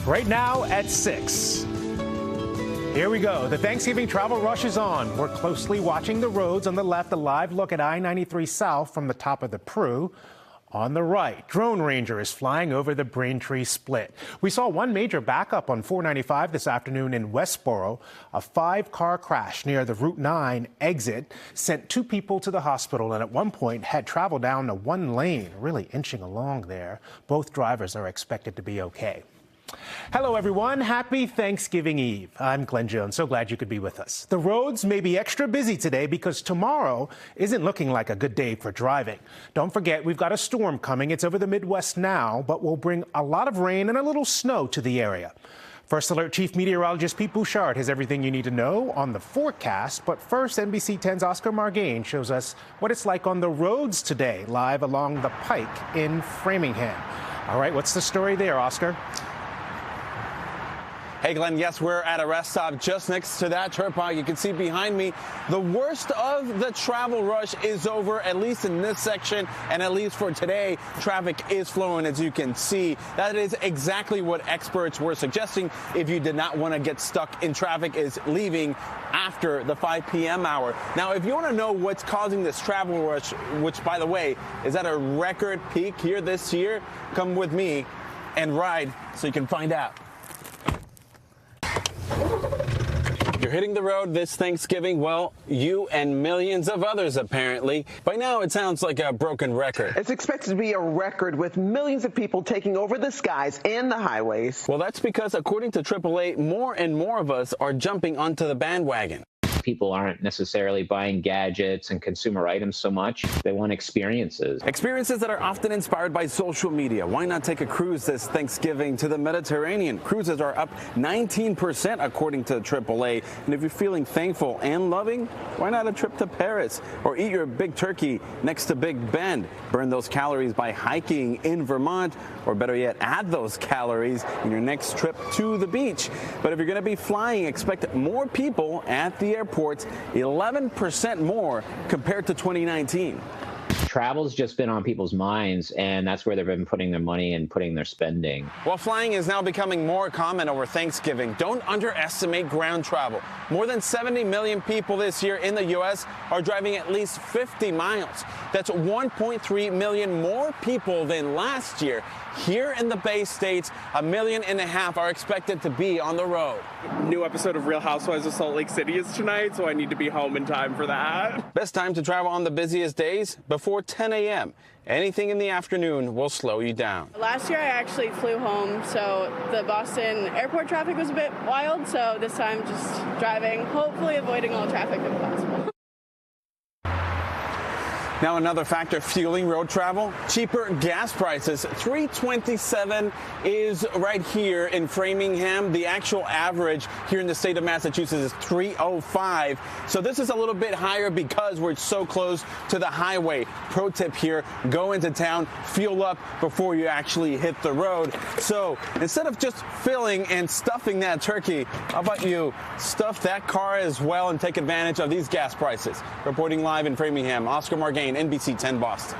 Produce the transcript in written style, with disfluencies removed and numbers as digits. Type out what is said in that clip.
Right now at 6. Here we go. The Thanksgiving travel rush is on. We're closely watching the roads. On the left, a live look at I-93 South from the top of the Pru. On the right, Drone Ranger is flying over the Braintree split. We saw one major backup on 495 this afternoon in Westboro. A 5-car crash near the Route 9 exit sent 2 people to the hospital and at one point had traveled down to one lane, really inching along there. Both drivers are expected to be okay. Hello, everyone. Happy Thanksgiving Eve. I'm Glenn Jones. So glad you could be with us. The roads may be extra busy today because tomorrow isn't looking like a good day for driving. Don't forget, we've got a storm coming. It's over the Midwest now, but will bring a lot of rain and a little snow to the area. First Alert Chief Meteorologist Pete Bouchard has everything you need to know on the forecast. But first, NBC 10's Oscar Margain shows us what it's like on the roads today, live along the Pike in Framingham. All right, what's the story there, Oscar? Hey, Glenn, yes, we're at a rest stop just next to that turnpike. You can see behind me, the worst of the travel rush is over, at least in this section, and at least for today, traffic is flowing, as you can see. That is exactly what experts were suggesting if you did not want to get stuck in traffic, is leaving after the 5 p.m. hour. Now, if you want to know what's causing this travel rush, which, by the way, is at a record peak here this year, come with me and ride so you can find out. You're hitting the road this Thanksgiving, well, you and millions of others apparently. By now it sounds like a broken record. It's expected to be a record with millions of people taking over the skies and the highways. Well, that's because according to AAA, more and more of us are jumping onto the bandwagon. People aren't necessarily buying gadgets and consumer items so much. They want experiences. Experiences that are often inspired by social media. Why not take a cruise this Thanksgiving to the Mediterranean? Cruises are up 19% according to AAA. And if you're feeling thankful and loving, why not a trip to Paris? Or eat your big turkey next to Big Ben. Burn those calories by hiking in Vermont. Or better yet, add those calories in your next trip to the beach. But if you're going to be flying, expect more people at the airport. 11% more compared to 2019. Travel's just been on people's minds, and that's where they've been putting their money and putting their spending. While flying is now becoming more common over Thanksgiving, don't underestimate ground travel. More than 70 million people this year in the U.S. are driving at least 50 miles. That's 1.3 million more people than last year. Here in the Bay States, 1.5 million are expected to be on the road. New episode of Real Housewives of Salt Lake City is tonight, so I need to be home in time for that. Best time to travel on the busiest days? Before 10 a.m. Anything in the afternoon will slow you down. Last year I actually flew home, so the Boston airport traffic was a bit wild, so this time just driving, hopefully avoiding all traffic if possible. Now another factor fueling road travel, cheaper gas prices. $3.27 is right here in Framingham. The actual average here in the state of Massachusetts is $3.05. So this is a little bit higher because we're so close to the highway. Pro tip here, go into town, fuel up before you actually hit the road. So instead of just filling and stuffing that turkey, how about you stuff that car as well and take advantage of these gas prices? Reporting live in Framingham, Oscar Margain, NBC 10 Boston.